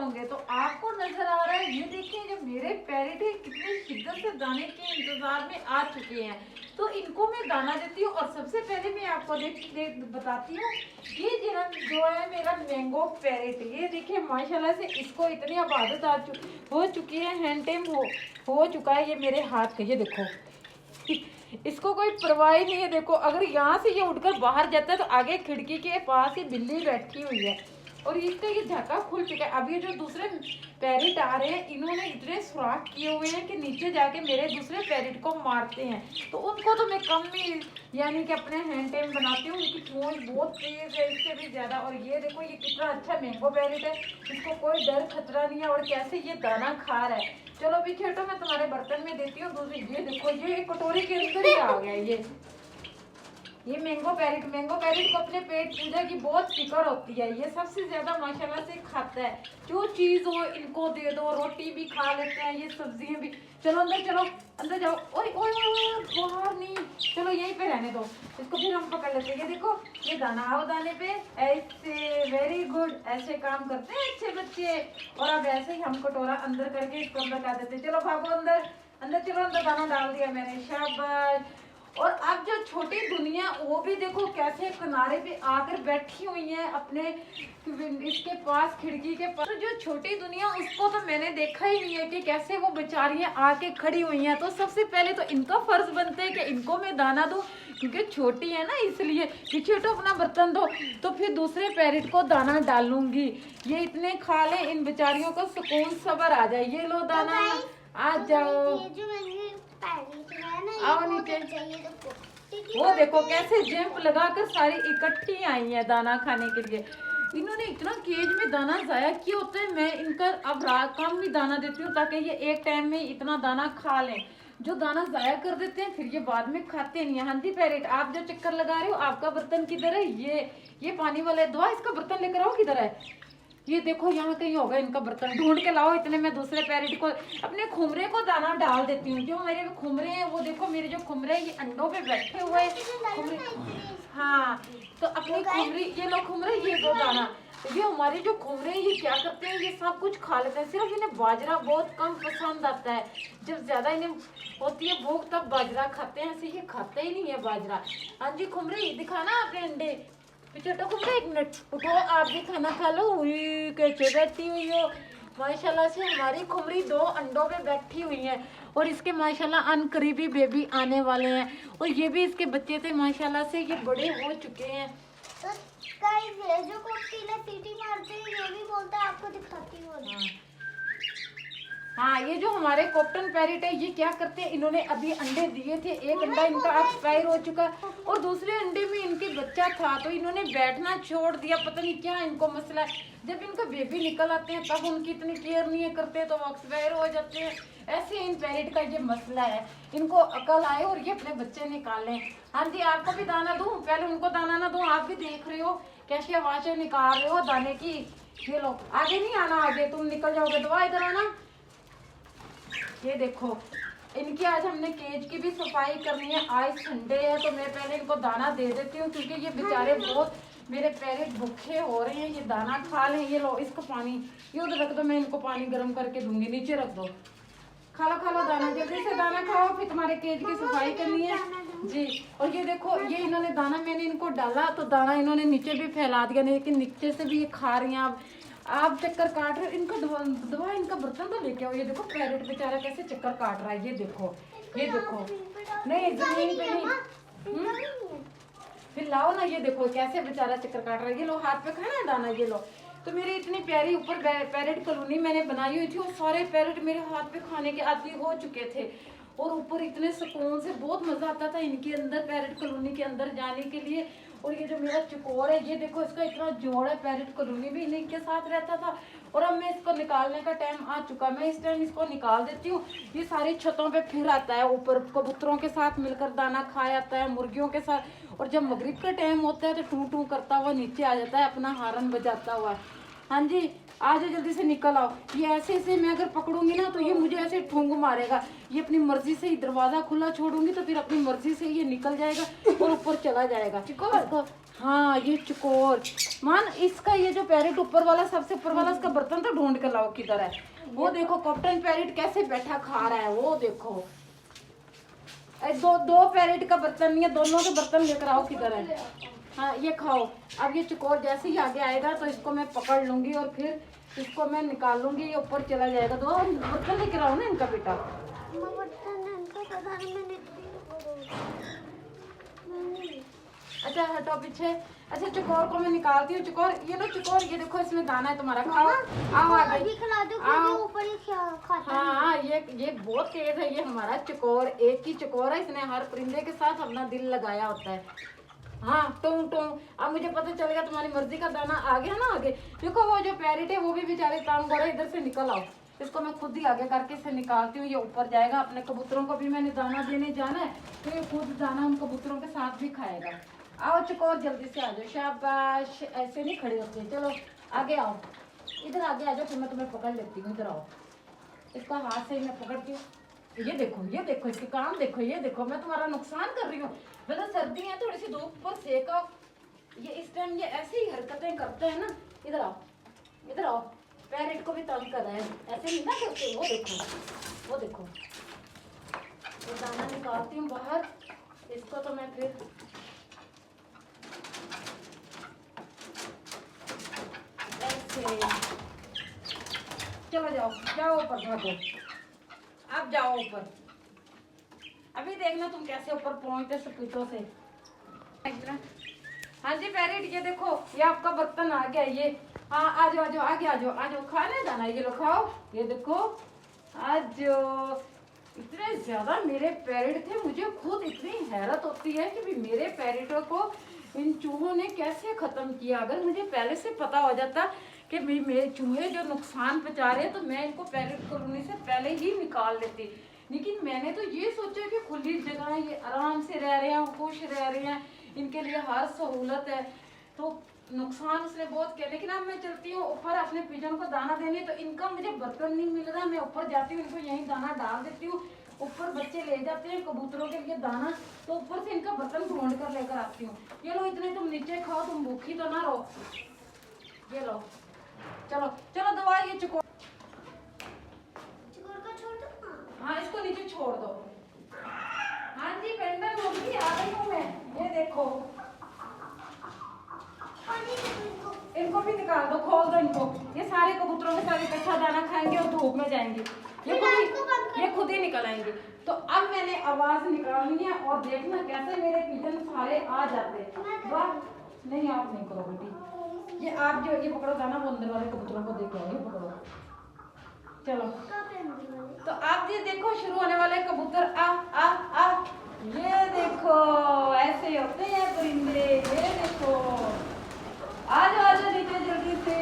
होंगे तो आपको नजर आ रहा है। ये देखिए जो मेरे पैरेट है कितनी शिद्दत से दाने के इंतजार में आ चुके हैं। तो इनको मैं दाना देती हूँ। और सबसे पहले मैं आपको बताती हूँ, ये जो है मेरा मैंगो पैरेट, ये देखिए माशाल्लाह से इसको इतनी आबादत हो चुकी है, हैंड टेम हो चुका है ये मेरे हाथ का। ये देखो इसको कोई परवाह ही नहीं है। देखो अगर यहाँ से ये उड़कर बाहर जाता है तो आगे खिड़की के पास ही बिल्ली बैठी हुई है और इसका ये झाका खुल चुका है। अब ये जो दूसरे पैरेट आ रहे हैं इन्होंने इतने सुराख किए हुए हैं कि नीचे जाके मेरे दूसरे पैरेट को मारते हैं। तो उनको तो मैं कम ही यानी कि अपने हैंड टाइम बनाती हूँ। उनकी चोंच बहुत तेज है, इससे भी ज्यादा। और ये देखो ये कितना अच्छा मैंगो पैरेट है, इसको कोई डर खतरा नहीं है और कैसे ये दाना खा रहा है। चलो अभी खेटो, मैं तुम्हारे बर्तन में देती हूँ दूसरी। ये देखो ये कटोरी के अंदर ही आ गया ये मैंगो पैरेट को अपने पेट पूजा की बहुत फिक्र होती है। ये सबसे ज्यादा माशाल्लाह से खाता है, जो चीज हो इनको दे दो। रोटी भी खा लेते हैं, ये सब्जियां भी। चलो अंदर जाओ। ओए ओए ओए बाहर नहीं, चलो यहीं पे रहने दो इसको, फिर हम पकड़ लेते हैं। ये देखो ये दाना, आओ दाने पे, ऐसे वेरी गुड, ऐसे काम करते हैं अच्छे बच्चे। और अब ऐसे ही हम कटोरा अंदर करके इसको अंदर डाल देते हैं। चलो भागो अंदर चलो, अंदर दाना डाल दिया मैंने, शाबाश। और अब जो छोटी दुनिया वो भी देखो कैसे किनारे पे आकर बैठी हुई है अपने इसके पास, खिड़की के पास। तो जो छोटी दुनिया उसको तो मैंने देखा ही नहीं है कि कैसे वो बेचारियां आके खड़ी हुई हैं। तो सबसे पहले तो इनका फर्ज बनता है कि इनको मैं दाना दूं, क्योंकि छोटी है ना इसलिए। कि छोटो अपना बर्तन दो, तो फिर दूसरे पैरेट को दाना डालूंगी। ये इतने खा ले, इन बेचारियों को सुकून सबर आ जाए। ये लो दाना, आ जाओ, आओ नीचे। वो देखो कैसे जंप लगाकर सारी इकट्ठी आई है दाना खाने के लिए। इन्होंने इतना केज में दाना जाया किया होता है। मैं इनका अब कम ही दाना देती हूँ ताकि ये एक टाइम में इतना दाना खा लें। जो दाना जाया कर देते हैं फिर ये बाद में खाते नहीं है। हाँ जी पैरेट, आप जो चक्कर लगा रहे हो, आपका बर्तन किधर है? ये पानी वाला है, दुआ इसका बर्तन लेकर आओ, किधर है? ये देखो यहाँ कहीं होगा इनका बर्तन, ढूंढ के लाओ। इतने मैं दूसरे पैरेट को, अपने खुमरे को दाना डाल देती हूँ। जो मेरे खुमरे हैं वो देखो, मेरे जो खुमरे हैं ये अंडों पे बैठे हुए खुमरे। हाँ तो अपनी खुमरी, ये लो खुमरे, ये दो दाना। ये हमारे जो खुमरे हैं ये क्या करते हैं, ये सब कुछ खा लेते हैं। सिर्फ इन्हें बाजरा बहुत कम पसंद आता है। जब ज्यादा इन्हें होती है भूख तब बाजरा खाते हैं, ऐसे ये खाते ही नहीं है बाजरा। हाँ जी खुमरे, दिखाना अपने अंडे। छोटा खुमरे एक मिनट उठो, आप भी खाना खा लो। कैसे बैठी हुई हो? माशाल्लाह से हमारी खुमरी 2 अंडों पे बैठी हुई है और इसके माशाल्लाह अनकरीबी बेबी आने वाले हैं। और ये भी इसके बच्चे थे माशाल्लाह से, ये बड़े हो चुके हैं। तो गाइस जो कोकीला सीटी मारते हैं ये भी बोलता है, आपको दिखाती हूँ। हाँ ये जो हमारे कॉप्टन पैरेट है ये क्या करते हैं, इन्होंने अभी अंडे दिए थे, एक अंडा इनका एक्सपायर हो चुका और दूसरे अंडे में इनके बच्चा था, तो इन्होंने बैठना छोड़ दिया। पता नहीं क्या इनको मसला है। जब इनका बेबी निकल आते हैं तब उनकी इतनी केयर नहीं करते तो वो एक्सपायर हो जाते हैं। ऐसे इन पैरेट का ये मसला है, इनको अकल आए और ये अपने बच्चे निकालें। हाँ जी आपको भी दाना दूं? पहले उनको दाना ना दूं, आप भी देख रहे हो कैसी आवाजें निकाल रहे हो दाने की। ये लो आगे नहीं आना, आगे तुम निकल जाओगे। दवा इधर आना। ये देखो इनकी आज हमने केज की भी सफाई करनी है। आज संडे है तो मैं पहले इनको दाना दे देती हूँ, क्योंकि ये बेचारे बहुत मेरे पैरेट भूखे हो रहे हैं, ये दाना खा लें। ये लो इसको पानी, ये उधर रख दो, मैं इनको पानी गर्म करके दूंगी, नीचे रख दो। खा लो दाना, जल्दी से दाना खाओ, फिर तुम्हारे केज की सफाई करनी है जी। और ये देखो ये इन्होंने दाना, मैंने इनको डाला तो दाना इन्होंने नीचे भी फैला दिया, लेकिन नीचे से भी ये खा रही हैं। आप चक्कर काट रहे हो, इनका दवा इनका बर्तन तो लेके आओ। ये देखो पैरेट बेचारा कैसे चक्कर काट रहा है। ये देखो नहीं जमीन पे नहीं, फिर लाओ ना। ये देखो कैसे बेचारा चक्कर काट रहा है। ये लो हाथ पे खाना है दाना, ये लो। तो मेरी इतनी प्यारी ऊपर पैरेट कॉलोनी मैंने बनाई हुई थी और सारे पैरेट मेरे हाथ पे खाने के आदी हो चुके थे और ऊपर इतने सुकून से बहुत मजा आता था इनके अंदर, पैरेट कॉलोनी के अंदर जाने के लिए। और ये जो मेरा चकोर है ये देखो इसका इतना जोड़ है, पैरेट कॉलोनी भी इन्हीं के साथ रहता था। और अब मैं इसको निकालने का टाइम आ चुका, मैं इस टाइम इसको निकाल देती हूँ। ये सारी छतों पे फिर आता है, ऊपर कबूतरों के साथ मिलकर दाना खा आता है, मुर्गियों के साथ। और जब मगरिब का टाइम होता है तो टू टू करता हुआ नीचे आ जाता है, अपना हारन बजाता हुआ। हाँ जी आ जाओ, जल्दी से निकल आओ। ये ऐसे मैं अगर पकड़ूंगी ना तो ये मुझे ऐसे ठूंग मारेगा। ये अपनी मर्जी से ही दरवाजा खुला छोड़ूंगी तो फिर अपनी मर्जी से ये निकल जाएगा और ऊपर चला जाएगा। हाँ ये चकोर मान, इसका ये जो पैरेट ऊपर वाला, सबसे ऊपर वाला, इसका बर्तन तो ढूंढ कर लाओ किधर है। वो देखो कॉटन पैरेट कैसे बैठा खा रहा है, वो देखो। दो पैरेट का बर्तन नहीं है, दोनों के बर्तन लेकर आओ किधर है। हाँ ये खाओ। अब ये चकोर जैसे ही आगे आएगा तो इसको मैं पकड़ लूंगी और फिर इसको मैं निकाल लूंगी, ये ऊपर चला जाएगा। दो बर्तन लेकर आओ ना इनका बेटा। अच्छा हटो पीछे। अच्छा चकोर को मैं निकालती हूँ। चकोर ये लो, चकोर ये देखो, इसमें दाना है तुम्हारा, खाओ। आओ आगे खिला दो, आओ। ऊपर ही खाता है। हाँ ये बहुत तेज है ये हमारा चकोर। एक ही चकोर है, इसने हर परिंदे के साथ अपना दिल लगाया होता है। हाँ टों टों। अब मुझे पता चलेगा तुम्हारी मर्जी का दाना आ गया ना आगे। देखो वो जो पैरेट है वो भी बेचारे तंग हो रहे, इधर से निकल आओ। इसको मैं खुद ही आगे करके इसे निकालती हूँ, ये ऊपर जाएगा। अपने कबूतरों को भी मैंने दाना देने जाना है, तो ये खुद दाना उन कबूतरों के साथ भी खाएगा। आओ चकोर जल्दी से आ जाओ, शाबाश। ऐसे नहीं खड़े होते, चलो आगे आओ, इधर आगे आ जाओ, फिर मैं तुम्हें पकड़ लेती हूँ। इधर आओ, इसका हाथ से ही मैं पकड़ती हूँ। ये देखो इसके काम देखो, ये देखो मैं तुम्हारा नुकसान कर रही हूँ। मतलब सर्दी है, थोड़ी सी धूप पर सेक आओ। ये इस टाइम ये ऐसे ही हरकतें करते हैं ना। इधर आओ, इधर आओ। पैरेट को भी तंग कर रहे हैं, ऐसे नहीं ना करते। वो देखो, वो देखो। तो दाना निकालती हूँ बाहर, इसको तो मैं फिर ऐसे। चलो जाओ जाओ ऊपर, भागो। अब जाओ ऊपर। अभी देखना तुम कैसे ऊपर पहुंचते स्पीटों से। हाँ जी पैरेट, ये देखो ये आपका बर्तन आ गया। ये हाँ आ जाओ, आ जाओ, आगे आ जाओ, आ जाओ। खाना जाना, ये लो खाओ। ये देखो आज इतने ज्यादा मेरे पैरेट थे, मुझे खुद इतनी हैरत होती है कि भी मेरे पैरेटों को इन चूहों ने कैसे खत्म किया। अगर मुझे पहले से पता हो जाता कि मेरे चूहे जो नुकसान पहुंचा रहे हैं, तो मैं इनको पैरेट कॉलोनी से पहले ही निकाल लेती। लेकिन मैंने तो ये सोचा कि खुली जगह है, ये आराम से रह रहे हैं, खुश रह रहे हैं, इनके लिए हर सहूलत है, तो नुकसान उसने बहुत किया। लेकिन अब मैं चलती हूँ ऊपर अपने पिजन को दाना देने, तो इनका मुझे बर्तन नहीं मिल रहा। मैं ऊपर जाती हूँ, इनको यहीं दाना डाल देती हूँ। ऊपर बच्चे ले जाते हैं कबूतरों के लिए दाना, तो ऊपर से इनका बर्तन ढूंढ कर लेकर आती हूँ। ये लो, इतने तुम नीचे खाओ, तुम भूखी तो ना रहो। ये लो, चलो चलो दवा ये चको। हाँ इसको नीचे छोड़ दो। हाँ जी पेंडल मुर्गी आ गई हूँ मैं। ये देखो, इनको भी निकाल दो, खोल दो इनको। ये सारे कबूतरों के साथ इकट्ठा दाना खाएंगे और धूप में जाएंगे, ये खुद ही निकल आएंगे। तो अब मैंने आवाज निकालनी है और देखना कैसे मेरे पिजन सारे आ जाते हैं। वाह नहीं आप नहीं करो बेटी, ये आप जो ये पकड़ो दाना, वो अंदर वाले कबूतरों को देखो, ये पकड़ो। चलो तो आप ये देखो शुरू होने वाले कबूतर। आ आ आ, ये देखो ऐसे होते हैं परिंदे। ये देखो आ जाओ नीचे जल्दी से।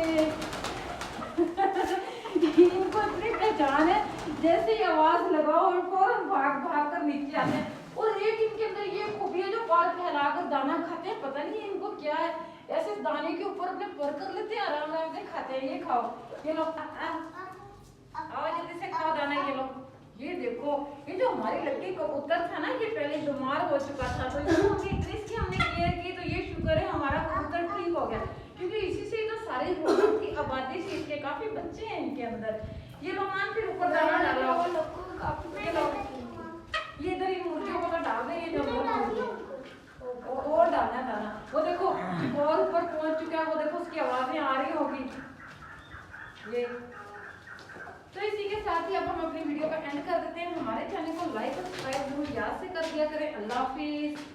इनको इतनी पहचान है, जैसे ही आवाज लगाओ और फौरन भाग भाग कर नीचे आते हैं। और एक इनके अंदर ये खूबी है, जो पार फैलाकर दाना खाते हैं, पता नहीं इनको क्या है, ऐसे दाने के ऊपर अपने पर कर लेते हैं, आराम आराम से खाते हैं। ये खाओ, ये लो, आओ जल्दी से खाओ दाना। ये लो, ये देखो ये जो हमारी लड़की कबूतर था ना, ये पहले बीमार हो चुका था, तो इसकी हमने केयर की, तो ये शुक्र है हमारा कबूतर ठीक हो गया, क्योंकि इसी से तो सारी रोड की आबादी से इसके काफी बच्चे हैं इनके अंदर। ये लो मान, फिर ऊपर दाना डालो। ये इधर इन मुर्गियों को तो डाल दे, ये जो और डालना दाना। वो देखो और ऊपर पहुंच चुका है, वो देखो उसकी आवाजें आ रही होगी। ये तो इसी के साथ ही अब हम अपनी वीडियो का एंड कर देते हैं। हमारे चैनल को लाइक और सब्सक्राइब जरूर याद से कर दिया करें। अल्लाह हाफिज।